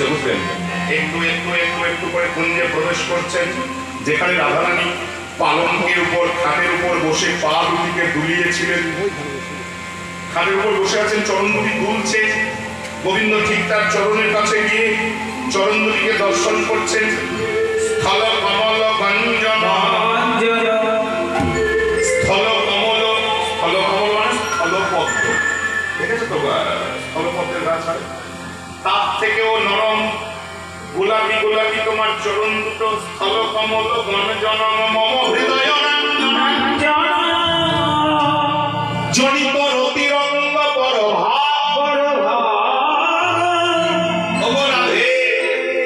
হচ্ছে, বুঝলেন? একটু একটু একটু একটু করে কুঞ্জে প্রবেশ করছেন, যেখানে রাধারানী পালঙ্কের উপর, খাটের উপর বসে পা দুটিকে দুলিয়েছিলেন। খাটের উপর বসে আছেন, চরণ দুটি দুলছে। গোবিন্দ ঠিক তার চরণের কাছে গিয়ে চরণ দুটিকে দর্শন করছেন। স্থল কমল গঞ্জন, স্থল কমল, স্থল কমল মানে স্থলপদ্ম, দেখেছো তো? স্থলপদ্মের গাছ হয়, তার থেকেও নরম গোলাপি গোলাপি তোমার চরণ দুটো। স্থল কমল গঞ্জন মম হৃদয় জনিত